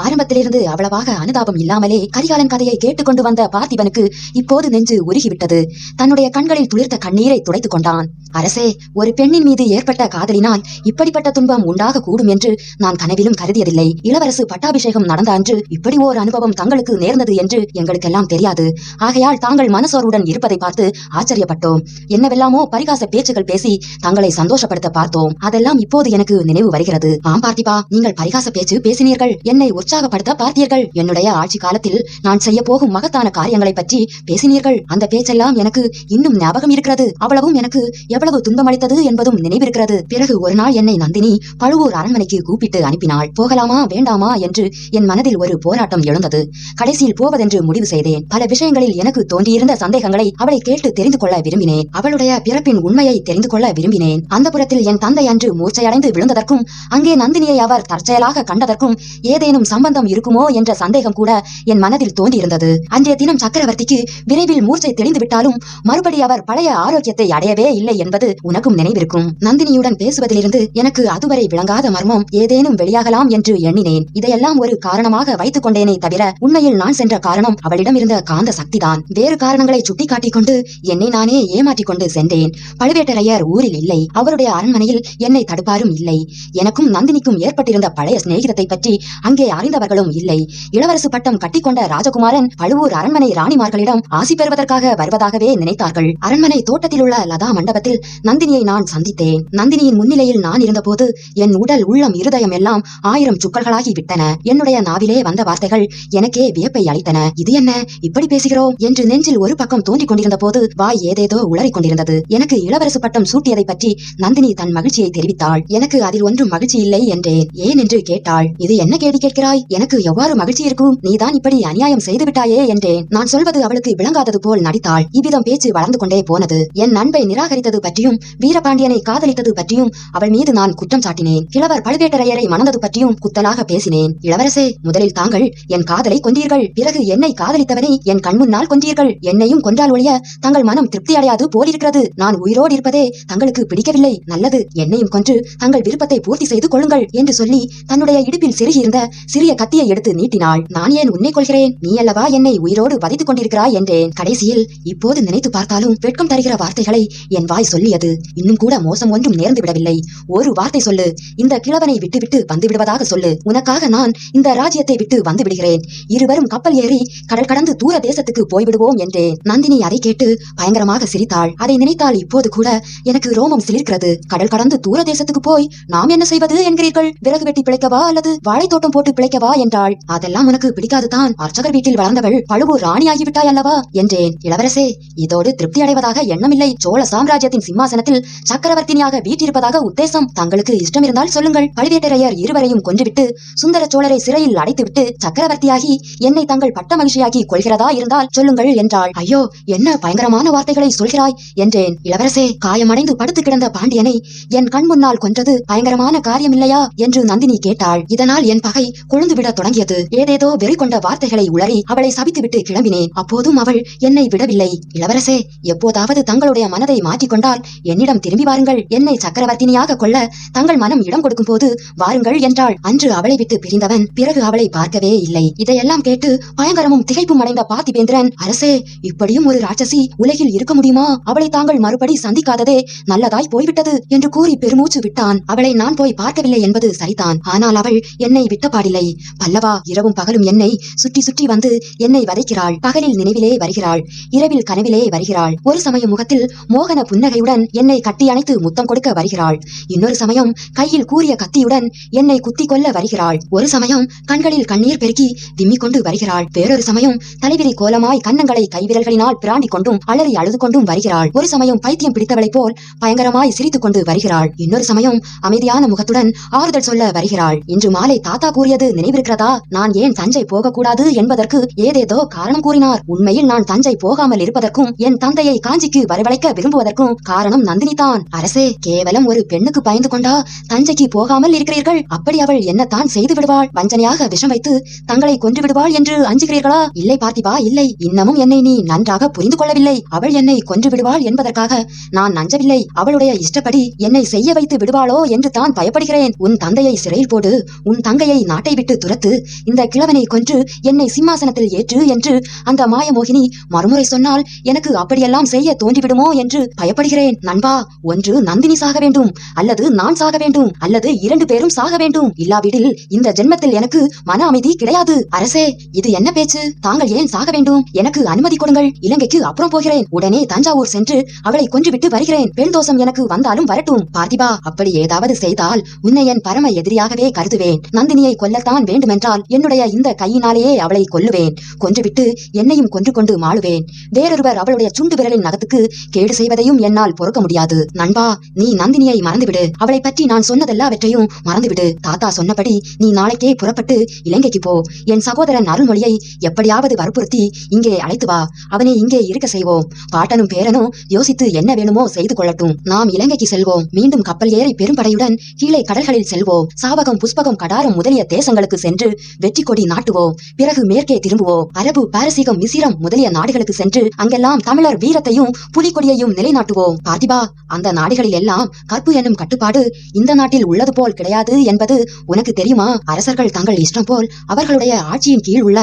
ஆரம்பத்திலிருந்து அவ்வளவாக அனுதாபம் இல்லாமலே கரிகாலன் கதையை கேட்டுக்கொண்டு வந்த பார்த்திபனுக்கு இப்போது நெஞ்சு உருகிவிட்டது. தன்னுடைய கண்களில் துளிர்த்த கண்ணீரை துடைத்துக் கொண்டான். அரசே, ஒரு பெண்ணின் மீது ஏற்பட்ட காதலினால் இப்படிப்பட்ட துன்பம் உண்டாக கூடும் என்று நான் கனவிலும் கருதியதில்லை. இளவரசு பட்டாபிஷேகம் நடந்த அன்று இப்படி ஓர் அனுபவம் தங்களுக்கு நேர்ந்தது என்று எங்களுக்கெல்லாம் தெரியாது. ஆகையால் தாங்கள் மனசோர்வுடன் இருப்பதை பார்த்து ஆச்சரியப்பட்டோம். என்னவெல்லாமோ பரிகாச பேச்சுகள் பேசி தங்களை சந்தோஷப்படுத்த பார்த்தோம். அதெல்லாம் இப்போது எனக்கு நினைவு வருகிறது. ஆம் பார்த்திபா, நீங்கள் பரிகாச பேச்சு பேசினீர்கள். என்னை உற்சாகப்படுத்த பார்த்தீர்கள். என்னுடைய ஆட்சி காலத்தில் நான் செய்ய போகும் மகத்தான காரியங்களை பற்றி பேசினீர்கள். அந்த பேச்செல்லாம் எனக்கு இன்னும் ஞாபகம் இருக்கிறது. அவ்வளவும் எனக்கு எவ்வளவு துன்பமளித்தது என்பதும் நினைவிருக்கிறது. பிறகு ஒரு நாள் என்னை நந்தினி பழுவூர் அரண்மனைக்கு கூப்பிட்டு அனுப்பினாள். போகலாமா வேண்டாமா என்று என் மனதில் ஒரு போராட்டம் எழுந்தது. கடைசியில் போவதென்று முடிவு செய்தேன். பல விஷயங்களில் எனக்கு தோன்றியிருந்த சந்தேகங்களை அவளை கேட்டு தெரிந்து கொள்ள விரும்பினேன். அவளுடைய பிறப்பின் உண்மையை தெரிந்து கொள்ள விரும்பினேன். அந்த புறத்தில் என் தந்தை அன்று மூர்ச்சையடைந்து விழுந்ததற்கும் அங்கே நந்தினியை அவர் தற்செயலாக கண்டதற்கும் ஏதேனும் சம்பந்தம் இருக்குமோ என்ற சந்தேகம் கூட என் மனதில் தோன்றியிருந்தது. அன்றைய தினம் சக்கரவர்த்திக்கு விரைவில் மூர்ச்சை தெளிந்து விட்டாலும் மறுபடி அவர் பழைய ஆரோக்கியத்தை அடையவே இல்லை என்பது உனக்கும் நினைவிருக்கும். நந்தினியுடன் பேசுவதிலிருந்து எனக்கு அதுவரை விளங்காத மர்மம் ஏதேனும் வெளியாகலாம் என்று எண்ணினேன். இதையெல்லாம் ஒரு காரணமாக வைத்துக் கொண்டேனே தவிர உண்மையில் நான் சென்ற காரணம் அவளிடம் இருந்த காந்த சக்திதான். வேறு காரணங்களை சுட்டிக்காட்டிக் கொண்டு என்னை நானே ஏமாற்றிக் கொண்டு சென்றேன். பழுவேட்டரையர் ஊரில் இல்லை. அவருடைய அரண்மனையில் என்னை தடுப்பாரும் இல்லை. எனக்கும் நந்தினிக்கும் ஏற்பட்டிருந்த பழைய சிநேகிதத்தை பற்றி அங்கே அறிந்தவர்களும் இல்லை. இளவரசு பட்டம் கட்டிக்கொண்ட ராஜகுமாரன் பழுவூர் அரண்மனை ராணிமார்களிடம் ஆசி பெறுவதற்காக வருவதாகவே நினைத்தார்கள். அரண்மனை தோட்டத்தில் உள்ள லதா மண்டபத்தில் நந்தினியை நான் சந்தித்தேன். நந்தினியின் முன்னிலையில் நான் இருந்தபோது என் உடல் உள்ளம் இருதயம் எல்லாம் 1000 சுக்கல்களாகி விட்டன. என்னுடைய நாவிலே வந்த வார்த்தைகள் எனக்கே வியப்பை அளித்தன. இது என்ன இப்படி பேசுகிறோம் என்று நெஞ்சில் ஒரு பக்கம் தோன்றிக் கொண்டிருந்த போது வாய் ஏதேதோ உளறிக் கொண்டிருந்தது. எனக்கு இளவரசு பட்டம் சூட்டியதை பற்றி நந்தினி தன் மகிழ்ச்சியை தெரிவித்தாள். எனக்கு அதில் ஒன்றும் மகிழ்ச்சி இல்லை என்றேன். ஏன் என்று கேட்டாள். இது என்ன கேள்வி கேட்கிறாய்? எனக்கு எவ்வாறு மகிழ்ச்சி இருக்கும்? நீதான் இப்படி அநியாயம் செய்து விட்டாயே என்றேன். நான் சொல்வது அவளுக்கு விளங்காதது போல் நடித்தாள். இவ்விதம் பேச்சு வளர்ந்து கொண்டே போனது. என் அன்பை நிராகரித்தது பற்றியும் வீரபாண்டியனை காதலித்தது பற்றியும் அவள் மீது நான் குற்றம் சாட்டினேன். கிழவர் பழுவேட்டரையரை மணந்தது பற்றியும் குத்தலாக பேசினேன். இளவரசே, முதலில் தாங்கள் என் காதலை கொண்டீர்கள். பிறகு என்னை காதலித்தவனை என் கண்முன்னால் கொண்டீர்கள். என்னையும் கொன்றால் ஒழிய தங்கள் மனம் திருப்தி அடையாது போலிருக்கிறது. நான் உயிரோடு இருப்பதே தங்களுக்கு பிடிக்கவில்லை. நல்லது, என்னையும் கொன்று தங்கள் விருப்பத்தை பூர்த்தி செய்து கொள்ளுங்கள் என்று சொல்லி தன்னுடைய இடுப்பில் செருகியிருந்த சிறிய கத்தியை எடுத்து நீட்டினாள். நான் ஏன் உன்னை கொள்கிறேன்? நீ அல்லவா என்னை உயிரோடு வதைத்துக் கொண்டிருக்கிறாய் என்றேன். கடைசியில் இப்போது நினைத்து பார்த்தாலும் வெட்கம் தருகிற வார்த்தைகளை என் வாய் சொல்லியது. இன்னும் கூட மோசம் ஒன்றும் நேர்ந்து விடவில்லை. ஒரு வார்த்தை சொல்லு. இந்த கிழவனை விட்டுவிட்டு வந்து விடுவதாக சொல்லு. உனக்காக நான் இந்த ராஜ்யத்தை விட்டு வந்து விடுகிறேன். இருவரும் கப்பல் ஏறி கடல் கடந்து தூர தேசத்துக்கு போய்விடுவோம் என்றேன். நந்தினி அதை கேட்டு பயங்கரமாக சிரித்தாள். அதை நினைத்தால் இப்போது கூட எனக்கு ரோமம் சிலிர்க்கிறது. கடல் கடந்து தூர தேசத்துக்கு போய் நாம் என்ன செய்வது என்கிறீர்கள்? விறகு வெட்டி பிழைக்கவா அல்லது வாழைத்தோட்டம் போட்டு பிழைக்கவா என்றாள். அதெல்லாம் உனக்கு பிடிக்காதுதான். அர்ச்சகர் வீட்டில் வளர்ந்தவள் பழுவூர் ராணியாகிவிட்டாய் அல்லவா என்றேன். இளவரசே, இதோடு திருப்தி அடைவதாக எண்ணமில்லை. சோழ சாம்ராஜ்யத்தின் சிம்மாசனத்தில் சக்கரவர்த்தினியாக வீற்றிருப்பதாக உத்தேசம். தங்களுக்கு இஷ்டம் இருந்தால் சொல்லுங்கள். பழுவேட்டரையர் இருவரையும் கொன்றுவிட்டு சுந்தர சோழரை சிறையில் அடைத்துவிட்டு சக்கரவர்த்தியாகி என்னை தங்கள் பட்ட மகிழ்ச்சியாகி கொள்கிறதா இருந்தால் சொல்லுங்கள் என்றாள். ஐயோ, என்ன பயங்கரமான வார்த்தைகளை சொல்கிறாய் என்றேன். இளவரசே, காயமடைந்து படுத்து கிடந்த பாண்டியனை என் கண் முன்னால் கொன்றது பயங்கரமான காரியம் இல்லையா என்று நந்தினி கேட்டாள். இதனால் என் பகை கொழுந்துவிட தொடங்கியது. ஏதேதோ வெறி கொண்ட வார்த்தைகளை உளறி அவளை சபித்துவிட்டு கிளம்பினேன். அப்போதும் அவள் என்னை விடவில்லை. இளவரசே, எப்போதாவது தங்களுடைய மனதை மாற்றிக்கொண்டால் என்னிடம் திரும்பி வாருங்கள். என்னை சக்கரவர்த்தினியாக கொள்ள தங்கள் மனம் இடம் கொடுக்கும் போது வாருங்கள் என்றாள். அன்று அவளை விட்டு பிரிந்தவன் பிறகு அவளை பார்க்கவே இல்லை. இதையெல்லாம் கேட்டு பயங்கரமும் திகைப்பும் அடைந்த பார்த்திபேந்திரன், அரசே, இப்படியும் ஒரு ராட்சசி உலகில் இருக்க முடியுமா? அவளை தாங்கள் மறுபடி சந்திக்காததே நல்லதாய் போய்விட்டது என்று கூறி பெருமூச்சு விட்டான். அவளை நான் போய் பார்க்கவில்லை என்பது சரிதான். ஆனால் அவள் என்னை விட்டபாடில்லை. பல்லவா, இரவும் பகலும் என்னை சுற்றி சுற்றி வந்து என்னை வதைக்கிறாள். பகலில் நினைவிலே வருகிறாள், இரவில் கனவிலே வருகிறாள். ஒரு சமயம் முகத்தில் மோகன புன்னகையுடன் என்னை கட்டி அணைத்து முத்தம் கொடுக்க வருகிறாள். இன்னொரு சமயம் கையில் கூரிய கத்தியுடன் என்னை குத்தி கொள்ள வருகிறாள். ஒரு சமயம் கண்களில் கண்ணீர் பெருக்கி விம்மிக் கொண்டு வருகிறாள். வேறொரு சமயம் தலைவிரி கோலமாய் கன்னங்களை கைவிரல்களினால் பிராண்டிக் கொண்டும் அலறி அழுது கொண்டும் வருகிறாள். ஒரு சமயம் பைத்தியம் பிடித்தவளை போல் பயங்கரமாய் சிரித்துக் கொண்டு வருகிறாள். இன்னொரு சமயம் அமைதியான முகத்துடன் ஆறுதல் சொல்ல வருகிறாள். இன்று மாலை தாத்தா கூறியது நினைவிருக்கிறதா? நான் ஏன் தஞ்சை போகக்கூடாது என்பதற்கு ஏதேதோ காரணம் கூறினார். உண்மையில் நான் தஞ்சை போகாமல் இருப்பதற்கும் என் தந்தையை காஞ்சிக்கு வரவழைக்க விரும்புவதற்கும் காரணம் நந்தினிதான். அரசே, கேவலம் ஒரு பெண்ணுக்கு பயந்து கொண்டா தஞ்சைக்கு போகாமல் இருக்கிறீர்கள்? அப்படி அவள் என்னத்தான் செய்து விடுவாள்? வஞ்சனையாக விஷம் வைத்து தங்களை கொன்று விடுவாள் என்று அஞ்சுகிறீர்களா? இல்லை பார்த்திபா, இல்லை. இன்னமும் என்னை நீ நன்றாக புரிந்து கொள்ளவில்லை. அவள் என்னை கொன்று விடுவாள் என்பதற்காக நான் நஞ்சவில்லை. அவளுடைய இஷ்டப்படி என்னை செய்ய வைத்து விடுவாளோ என்று தான் பயப்படுகிறேன். உன் தந்தையை சிறையில் போடு, உன் தங்கையை நாட்டை விட்டு விட்டு துரத்து, இந்த கிழவனை கொன்று என்னை சிம்மாசனத்தில் ஏற்று என்று அந்த மாயமோகினி மறுமுறை சொன்னால் எனக்கு அப்படியெல்லாம் செய்ய தோன்றிவிடுமோ என்று பயப்படுகிறேன். நண்பா, ஒன்று நந்தினி சாக வேண்டும், அல்லது நான் சாக வேண்டும், அல்லது 2 பேரும் சாக வேண்டும். இல்லாவிடில் இந்த ஜென்மத்தில் எனக்கு மன அமைதி கிடையாது. அரசே, இது என்ன பேச்சு? தாங்கள் ஏன் சாக வேண்டும்? எனக்கு அனுமதி கொடுங்கள். இலங்கைக்கு அப்புறம் போகிறேன். உடனே தஞ்சாவூர் சென்று அவளை கொன்றுவிட்டு வருகிறேன். பெண் தோஷம் எனக்கு வந்தாலும் வரட்டும். பார்த்திபா, அப்படி ஏதாவது செய்தால் உன்னை என் பரம எதிரியாகவே கருதுவேன். நந்தினியை கொல்லத்தான் வேண்டுமென்றால் என்னுடைய இந்த கையினாலேயே அவளை கொல்லுவேன். கொன்றுவிட்டு என்னையும் கொன்று கொண்டு மாளுவேன். வேறொருவர் அவளுடைய சுண்டு விரலின் நகத்துக்கு கேடு செய்வதையும் என்னால் பொறுக்க முடியாது. நண்பா, நீ நந்தினியை மறந்துவிடு. அவளை பற்றி நான் சொன்னதெல்லாவற்றையும் மறந்துவிடு. தாத்தா சொன்னபடி நீ நாளைக்கே புறப்பட்டு இலங்கைக்கு போ. என் சகோதரன் அருள்மொழியை எப்படியாவது வற்புறுத்தி இங்கே அழைத்து வா. அவனை இங்கே இருக்க செய்வோம். பாட்டனும் பேரனும் யோசித்து என்ன வேணுமோ செய்து கொள்ளட்டும். நாம் இலங்கைக்கு செல்வோம். மீண்டும் கப்பல் ஏறி பெரும்படையுடன் கீழே கடல்களில் செல்வோம். சாவகம், புஷ்பகம், கடாரம் முதலிய தேசங்களுக்கு சென்று வெற்றி கொடி நாட்டுவோம். பிறகு மேற்கே திரும்புவோம். அரபு, பாரசீகம், மிசிரம் முதலிய நாடுகளுக்கு சென்று அங்கெல்லாம் தமிழர் வீரத்தையும் புலிகொடியையும் நிலைநாட்டுவோம். பார்த்திபா, அந்த நாடுகளில் எல்லாம் கற்பு என்னும் கட்டுப்பாடு இந்த நாட்டில் உள்ளது போல் கிடையாது என்பது உனக்கு தெரியுமா? அரசர்கள் தங்கள் இஷ்டம் போல் அவர்களுடைய ஆட்சியின் கீழ் உள்ள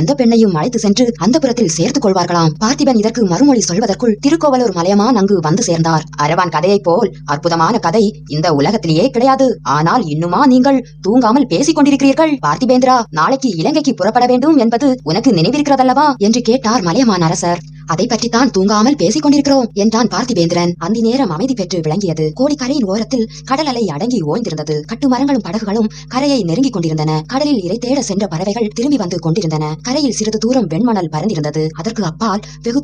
எந்த பெண்ணையும் அழைத்து சென்று அந்த புறத்தில் சேர்த்துக் கொள்வார்களாம். பார்த்திபன் இதற்கு மறுமொழி சொல்வதற்குள் திருக்கோவலூர் மலையமான் அங்கு வந்து சேர்ந்தார். அரவான் கதையை போல் அற்புதமான கதை இந்த உலகத்திலேயே கிடையாது. ஆனால் இன்னுமா நீங்கள் தூங்காமல் பேசிக் கொண்டிருக்கிறீர்கள்? பார்த்திபேந்திரா, நாளைக்கு இலங்கைக்கு புறப்பட வேண்டும் என்பது உனக்கு நினைவிருக்கிறதல்லவா என்று கேட்டார் மலையமான் அரசர். அதை பற்றித்தான் தூங்காமல் பேசிக் கொண்டிருக்கிறோம் என்றான் பார்த்திபேந்திரன். அந்த நேரம் அமைதி பெற்று விளங்கியது. கோடிக்கரையின் ஓரத்தில் கடல் அலை அடங்கி ஓய்ந்திருந்தது. கட்டுமரங்களும் படகுகளும் கரையை நெருங்கிக் கொண்டிருந்தன. கடலில் இரை தேட சென்ற பறவைகள் திரும்பி வந்து கொண்டிருந்தன. கரையில் சிறிது தூரம் வெண்மணல் பறந்திருந்தது. அதற்கு அப்பால் வெகு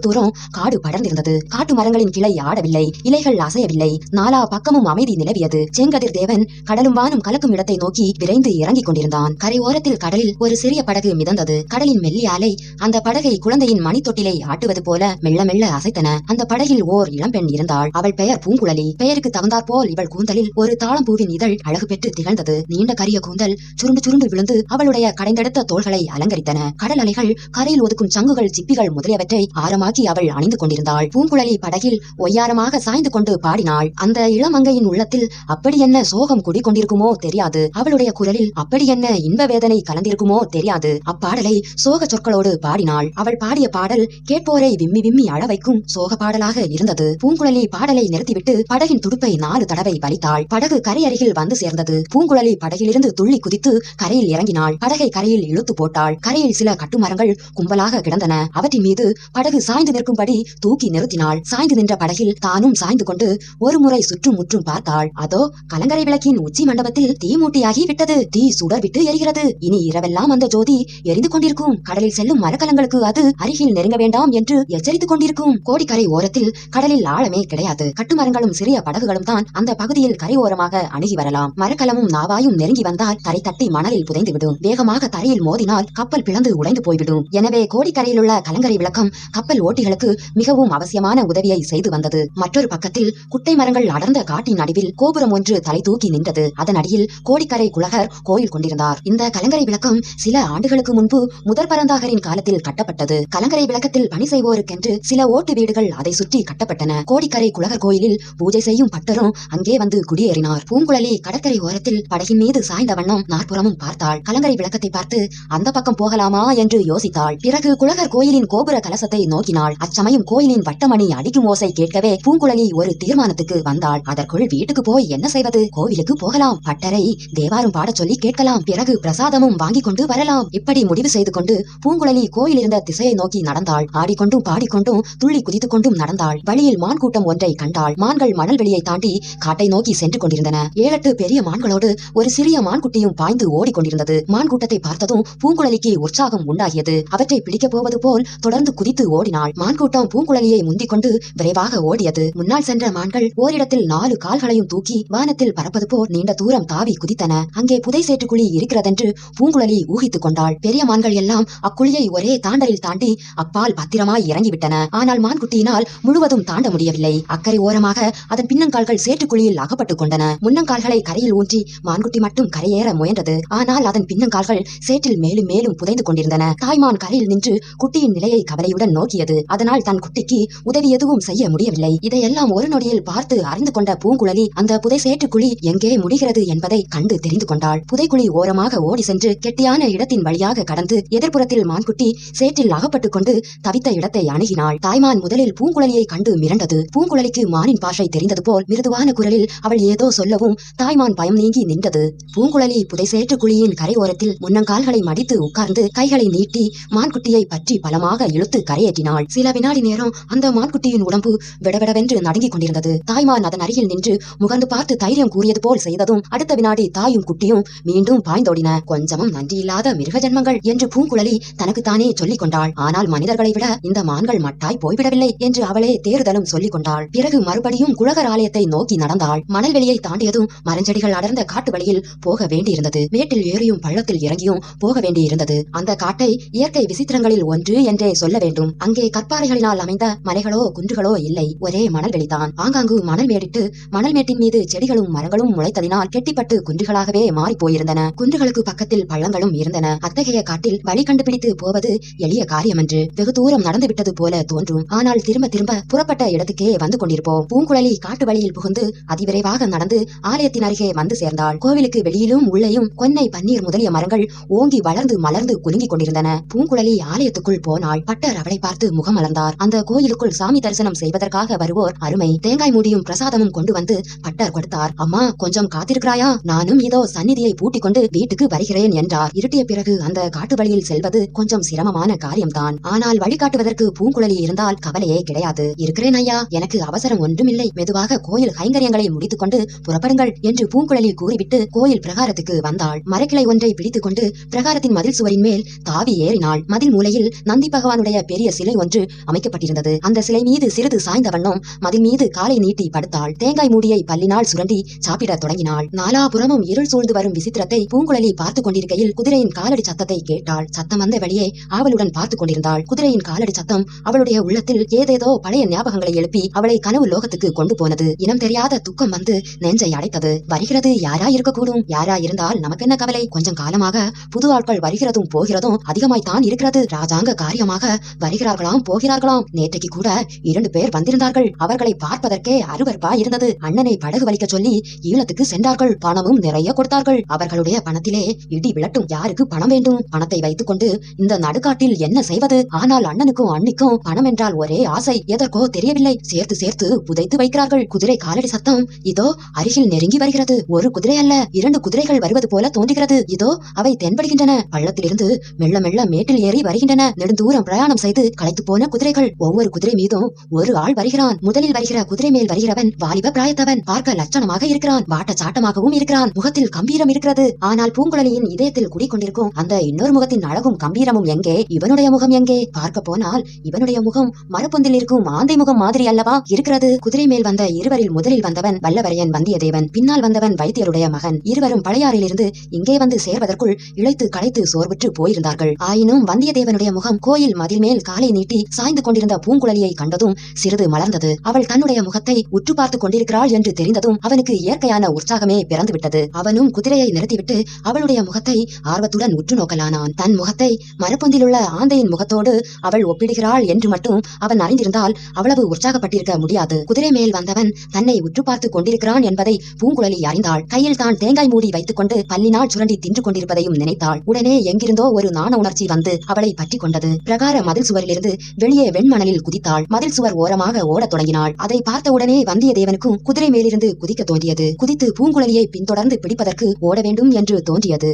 தூரம் காடு படர்ந்திருந்தது. காட்டு மரங்களின் கிளை ஆடவில்லை, இலைகள் அசையவில்லை. நாலா பக்கமும் அமைதி நிலவியது. செங்கதிர் தேவன் கடலும் வானும் கலக்கும் இடத்தை நோக்கி விரைந்து இறங்கிக் கொண்டிருந்தான். கரை ஓரத்தில் கடலில் ஒரு சிறிய படகு மிதந்தது. கடலின் மெல்லிய அலை அந்த படகை குழந்தையின் மணி தொட்டிலை ஆட்டுவது போல மெல்ல மெல்ல அசைத்தன. அந்த படகில் ஓர் இளம்பெண் இருந்தாள். அவள் பெயர் பூங்குழலி. பெயருக்கு தகுந்தாற்போல் இவள் கூந்தலில் ஒரு தாளம்பூவின் இதழ் அழகு பெற்று திகழ்ந்தது. நீண்ட கரிய கூந்தல் சுருண்டு சுருண்டு விழுந்து அவளுடைய கடைந்தெடுத்த தோள்களை அலங்கரித்தன. கடல் அலைகள் கரையில் ஒதுக்கும் சங்குகள், சிப்பிகள் முதலியவற்றை ஆரமாக்கி அவள் அணிந்து கொண்டிருந்தாள். பூங்குழலி படகில் ஒய்யாரமாக சாய்ந்து கொண்டு பாடினாள். அந்த இளமங்கையின் உள்ளத்தில் அப்படி என்ன சோகம் குடிக்கொண்டிருக்குமோ தெரியாது. அவளுடைய குரலில் அப்படி என்ன இன்ப வேதனை கலந்திருக்குமோ தெரியாது. அப்பாடலை சோக சொற்களோடு பாடினாள். அவள் பாடிய பாடல் கேட்போரை விம்மி விம்மி அழ வைக்கும் சோக பாடலாக இருந்தது. பூங்குழலி பாடலை நிறுத்திவிட்டு படகின் துடுப்பை 4 தடவை வலித்தாள். படகு கரை அருகில் வந்து சேர்ந்தது. பூங்குழலி படகிலிருந்து துள்ளி குதித்து கரையில் இறங்கினாள். படகை கரையில் இழுத்து போட்டாள். கரையில் சில கட்டுமரங்கள் கும்பலாக கிடந்தன. அவற்றின் மீது படகு சாய்ந்து நிற்கும்படி தூக்கி நிறுத்தினாள். சாய்ந்து நின்ற படகில் தானும் சாய்ந்து கொண்டு ஒரு முறை சுற்றும் முற்றும் பார்த்தாள். அதோ கலங்கரை விளக்கின் உச்சி மண்டபத்தில் தீ மூட்டியாகி விட்டது. தீ சுடர் விட்டு எரிகிறது. இனி இரவெல்லாம் அந்த ஜோதி எரிந்து கொண்டிருக்கும். கடலில் செல்லும் மரக்கலங்களுக்கு அது அருகில் நெருங்க வேண்டாம் என்று எச்சரித்துக் கொண்டிருக்கும். கோடிக்கரை ஓரத்தில் கடலில் ஆழமே கிடையாது. கட்டுமரங்களும் சிறிய படகுகளும் தான் அந்த பகுதியில் கரை ஓரமாக அணுகி வரலாம். மரக்கலமும் நாவாயும் நெருங்கி வந்தால் தரை தட்டி மணலில் புதைந்துவிடும். வேகமாக தரையில் மோதினால் கப்பல் பிளந்து உடைந்து போய்விடும். எனவே கோடிக்கரையில் உள்ள கலங்கரை விளக்கம் கப்பல் ஓட்டிகளுக்கு மிகவும் அவசியமான உதவியை செய்து வந்தது. மற்றொரு பக்கத்தில் குட்டை மரங்கள் அடர்ந்த காட்டின் நடுவில் கோபுரம் ஒன்று தலை தூக்கி நின்றது. அதன் அடியில் கோடிக்கரை குலகர் கோயில் கொண்டிருந்தார். இந்த கலங்கரை விளக்கம் சில ஆண்டுகளுக்கு முன்பு முதற் பரந்தாகரின் காலத்தில் கட்டப்பட்டது. கலங்கரை விளக்கத்தில் பணி செய்வோருக்கென்று சில ஓட்டு வீடுகள் அதை சுற்றி கட்டப்பட்டன. கோடிக்கரை குலகர் கோயிலில் பூஜை செய்யும் பட்டரும் அங்கே வந்து குடியேறினார். பூங்குழலி கடற்கரை ஓரத்தில் படகின் மீது சாய்ந்த வண்ணம் நாற்புறமும் பார்த்தாள். கலங்கரை விளக்கத்தை பார்த்து அந்த பக்கம் போகலாமா என்று யோசித்தாள். பிறகு குலகர் கோயிலின் கோபுர கலசத்தை நோக்கினாள். அச்சமயம் கோயிலின் வட்டமணி அடிக்கும் ஓசை கேட்கவே பூங்குழலி ஒரு தீர்மானத்துக்கு வந்தாள். அதற்குள் வீட்டுக்கு போய் என்ன செய்வது? கோவிலுக்கு போகலாம். பட்டரை தேவாரம் பாடச் சொல்லி கேட்கலாம். பிறகு பிரசாதமும் வாங்கி கொண்டு வரலாம். இப்படி முடிவு செய்து கொண்டு பூங்குழலி கோயில் இருந்த திசையை நோக்கி நடந்தாள். ஆடிக்கொண்டும் பாடிக்கொண்டும் துள்ளி குதித்துக் கொண்டும் நடந்தாள். வழியில் மான் கூட்டம் ஒன்றை கண்டாள். மான்கள் மணல் வெளியை தாண்டி காட்டை நோக்கி சென்று கொண்டிருந்தன. 7-8 பெரிய மான்களோடு ஒரு சிறிய மான்குட்டியும் பாய்ந்து ஓடிக்கொண்டிருந்தது. மான் கூட்டத்தை பார்த்ததும் பூங்குழலிக்கு உற்சாகம் உண்டாகியது. அவற்றை பிடிக்கப் போவது போல் தொடர்ந்து குதித்து ஓடினாள். மான்கூட்டம் பூங்குழலியை முந்திக் கொண்டு விரைவாக ஓடியது. முன்னால் சென்ற மான்கள் ஓரிடத்தில் 4 கால்களையும் தூக்கி வானத்தில் பறப்பது போல் நீண்ட தூரம் தாவி குதித்தன. அங்கே புதை சேற்றுக்குழி இருக்கிறதென்று பூங்குழலி ஊகித்துக் கொண்டாள். பெரிய மான்கள் எல்லாம் அக்குழியை ஒரே தாண்டலில் தாண்டி அப்பால் கால்களினால் பத்திரமாய் இறங்கிவிட்டன. ஆனால் மான்குட்டியினால் முழுவதும் தாண்ட முடியவில்லை. அக்கறை ஓரமாக அதன் பின்னங்கால்கள் சேற்றுக்குழியில் அகப்பட்டுக் கொண்டன. முன்னங்கால்களை கரையில் ஊன்றி மான்குட்டி மட்டும் கரையேற முயன்றது. ஆனால் அதன் பின்னங்கால்கள் சேற்றில் மேலும் மேலும் புதைந்து கொண்டிருந்தன. தாய்மான் கரையில் நின்று குட்டியின் நிலையை கவலையுடன் நோக்கியது. அதனால் தன் குட்டிக்கு உதவி எதுவும் செய்ய முடியவில்லை. இதையெல்லாம் ஒரு நொடியில் பார்த்து அறிந்து கொண்ட பூங்குழலி அந்த புதை சேற்றுக்குழி எங்கே முடிகிறது என்பதை கண்டு தெரிந்து கொண்டாள். புதைக்குழி ஓரமாக ஓடி சென்று கெட்டியான இடத்தின் வழியாக கடந்து எதிர்ப்புறத்தில் மான்குட்டி சேற்றில் அகப்பட்டுக் கொண்டு தவித்த இடத்தை அணுகினாள். தாய்மான் முதலில் பூங்குழலியை கண்டு மிரண்டது. பூங்குழலிக்கு மானின் பாஷை தெரிந்தது போல் மிருதுவான குரலில் அவள் ஏதோ சொல்லவும் தாய்மான் பயம் நீங்கி நின்றது. பூங்குழலி புதை சேற்றுக்குழியின் கரையோரத்தில் முன்னங்கால்களை மடித்து உட்கார்ந்து கைகளை நீட்டி மான்குட்டியை பற்றி பலமாக இழுத்து கரையேற்றினாள். சில வினாடி நேரம் அந்த மான்குட்டியின் உடம்பு விடவிடவென்று நடுங்கிக் கொண்டிருந்தது. தாய்மான் அதன் அருகில் நின்று முகந்து பார்த்து தைரியம் கூறியது போல் செய்ததும் அடுத்த வினாடி தாயும் குட்டியும் மீண்டும் பாய்ந்தோடின. கொஞ்சமும் நன்றியில்லாத மிருக ஜன்மங்கள் என்று பூங்குழலி தனக்குத்தானே சொல்லிக் கொண்டாள். ஆனால் மனிதர்களை விட இந்த மான்கள் மட்டாய் போய்விடவில்லை என்று அவளே தேறுதலும் சொல்லிக் கொண்டாள். பிறகு மறுபடியும் குழகர் ஆலயத்தை நோக்கி நடந்தாள். மணல்வெளியை தாண்டியதும் மரஞ்செடிகள் அடர்ந்த காட்டு வழியில் போக வேண்டியிருந்தது. மேட்டில் ஏறியும் பள்ளத்தில் இறங்கியும் போக வேண்டியிருந்தது. அந்த காட்டை இயற்கை விசித்திரங்களில் ஒன்று என்றே சொல்ல வேண்டும். அங்கே கற்பாறைகளினால் அமைந்த மலைகளோ குன்றுகளோ இல்லை. ஒரே மணல்வெளிதான். ஆங்காங்கு மணல் மேடிட்டு மணல் மேட்டின் மீது செடிகளும் மரங்களும் முளைத்ததினால் கெட்டிப்பட்டு குன்றுகளாகவே மாறி போயிருந்தன. குன்றுகளுக்கு பக்கத்தில் பள்ளங்களும் இருந்தன. அத்தகைய காட்டில் வழி கண்டுபிடித்து போவது எளிய காரியமன்று. வெகு தூரம் நடந்துவிட்டது போல தோன்றும். ஆனால் திரும்ப திரும்ப புறப்பட்ட இடத்துக்கே வந்து கொண்டிருப்போம். பூங்குழலி காட்டு வழியில் புகுந்து அதிவிரைவாக நடந்து ஆலயத்தின் அருகே வந்து சேர்ந்தாள். கோவிலுக்கு வெளியிலும் உள்ளேயும் கொன்னை பன்னீர் முதலிய மரங்கள் ஓங்கி வளர்ந்து மலர்ந்து குலுங்கிக் கொண்டிருந்தன. பூங்குழலி ஆலயத்துக்குள் போனாள். பட்டர் அவளை பார்த்து முகமலர்ந்தார். அந்த கோயிலுக்குள் சாமி தரிசனம் செய்வதற்காக வருவோர் அருமை. தேங்காய் மூடியும் பிரசாதமும் கொண்டு வந்து பட்டர் கொடுத்தார். அம்மா, கொஞ்சம் காத்திருக்கிறாயா? நானும் இதோ சந்நிதியை பூட்டிக் கொண்டு வீட்டுக்கு வருகிறேன் என்றார். இருட்டிய பிறகு அந்த காட்டு வழியில் செல்வது கொஞ்சம் சிரமமான காரியம்தான். ஆனால் வழிகாட்டுவதற்கு பூங்குழலி இருந்தால் கவலையே கிடையாது. இருக்கிறேன் ஐயா, எனக்கு அவசரம் ஒன்றுமில்லை. மெதுவாக கோயில் கைங்கரியங்களை முடித்துக் கொண்டு புறப்படுங்கள் என்று பூங்குழலி கூறிவிட்டு கோயில் பிரகாரத்துக்கு வந்தாள். மரக்கிளை ஒன்றை பிடித்துக் கொண்டு பிரகாரத்தின் மதில் சுவரின் மேல் தாவி ஏறினாள். மதில் மூலையில் நந்தி பகவானுடைய பெரிய சிலை ஒன்று அமைக்கப்பட்டிருந்தது. அந்த சிலை மீது சிறிது சாய்ந்த வண்ணம் மதில் மீது காலை நீட்டி படுத்தாள். தேங்காய் மூடியை பல்லினால் சுரண்டி சாப்பிடத் தொடங்கினாள். நாலாபுறமும் இருள் சூழ்ந்து வரும் விசித்திரத்தை பூங்குழலி பார்த்துக் கொண்டிருக்கையில் குதிரையின் காலடி சத்தத்தை கேட்டாள். சத்தம் வந்த வழியே ஆவலுடன் பார்த்துக் கொண்டிருந்தாள். குதிரையின் காலடி சத்தம் அவளுடைய உள்ளத்தில் ஏதேதோ பழைய ஞாபகங்களை எழுப்பி அவளை கனவு லோகத்துக்கு கொண்டு போனது. இனம் தெரியாத துக்கம் வந்து நெஞ்சை அடைத்தது. வருகிறது யாரா இருக்கக்கூடும். யாரா இருந்தால் நமக்கென்ன கவலை? கொஞ்சம் காலமாக புது ஆட்கள் வருகிறதும் போகிறதும் அதிகமாய்த்தான் இருக்கிறது. ராஜாங்க காரியமாக வருகிறார்களாம் போகிறார்களாம். நேற்றைக்கு கூட 2 பேர் வந்திருந்தார்கள். அவர்களை பார்ப்பதற்கே அருவருப்பா இருந்தது. அண்ணனை படகு வலிக்க சொல்லி ஈழத்துக்கு சென்றார்கள். பணமும் நிறைய கொடுத்தார்கள். அவர்களுடைய பணத்திலே இடி விழட்டும். யாருக்கு பணம் வேண்டும்? பணத்தை வைத்துக் கொண்டு இந்த நடுக்காட்டில் என்ன செய்வது? ஆனால் அண்ணனுக்கும் அண்ணிக்கும் பணம் என்றால் ஒரே ஆசை. எதற்கோ தெரியவில்லை. சேர்த்து சேர்த்து புதைத்து வைக்கிறார்கள். குதிரை காலடி சத்தம் இதோ அருகில் நெருங்கி வருகிறது. ஒரு குதிரை அல்ல, 2 குதிரைகள் வருவது போல தோன்றுகிறது. இதோ அவை தென்படுகின்றன. பள்ளத்திலிருந்து மெல்ல மெல்ல மேட்டில் ஏறி வருகின்றன. நெடுந்தூரம் பிரயாணம் செய்து களைத்து போன குதிரைகள். ஒவ்வொரு குதிரை மீதும் ஒரு ஆள் வருகிறான். முதலில் வருகிற குதிரை மேல் வருகிறவன் வாலிப பிராயத்தவன். பார்க்க லட்சணமாக இருக்கிறான். வாட்ட சாட்டமாகவும் இருக்கிறான். முகத்தில் கம்பீரம் இருக்கிறது. ஆனால் பூங்குழலியின் இதயத்தில் குடிக்கொண்டிருக்கும் அந்த இன்னொரு முகத்தின் அழகும் கம்பீரமும் எங்கே? இவனுடைய முகம் எங்கே? பார்க்க போனால் இவனுடைய முகம் மரப்பொந்தில் இருக்கும் ஆந்தை முகம் மாதிரி அல்லவா இருக்கிறது. குதிரை மேல் வந்த இருவரில் முதலில் வந்தவன் வல்லவரையன் வந்தியத்தேவன். பின்னால் வந்தவன் வைத்தியருடைய மகன். இருவரும் பழையாறிலிருந்து இங்கே வந்து சேர்வதற்குள் இழைத்து களைத்து சோர்வுற்று போயிருந்தார்கள். ஆயினும் வந்தியத்தேவனுடைய முகம் கோயில் மதில் மேல் காலை நீட்டி சாய்ந்து கொண்டிருந்த பூங்குழலியை கண்டதும் சிறிது மலர்ந்தது. அவள் தன்னுடைய முகத்தை உற்று பார்த்துக் கொண்டிருக்கிறாள் என்று தெரிந்ததும் அவனுக்கு இயற்கையான உற்சாகமே பிறந்துவிட்டது. அவனும் குதிரையை நிறுத்திவிட்டு அவளுடைய முகத்தை ஆர்வத்துடன் உற்று நோக்கலானான். தன் முகத்தை மரப்பொந்திலுள்ள ஆந்தையின் முகத்தோடு அவள் ஒப்பிடுகிறாள் என்று மட்டும் அவன் அறிந்திருந்தால் அவ்வளவு உற்சாகப்பட்டிருக்க முடியாது. குதிரை மேல் வந்தவன் தன்னை உற்று பார்த்துக் கொண்டிருக்கிறான் என்பதை பூங்குழலி அறிந்தாள். கையில் தான் தேங்காய் மூடி வைத்துக் கொண்டு பல்லினால் சுரண்டி தின்று கொண்டிருப்பதையும் நினைத்தாள். உடனே எங்கிருந்தோ ஒரு நாண உணர்ச்சி வந்து அவளை பற்றி கொண்டது. பிரகார மதில் சுவரிலிருந்து வெளியே வெண்மணலில் குதித்தாள். மதில் சுவர் ஓரமாக ஓடத் தொடங்கினாள். அதை பார்த்தவுடனே வந்தியத்தேவனுக்கும் குதிரை மேலிருந்து குதிக்க தோன்றியது. குதித்து பூங்குழலியை பின்தொடர்ந்து பிடிப்பதற்கு ஓட வேண்டும் என்று தோன்றியது.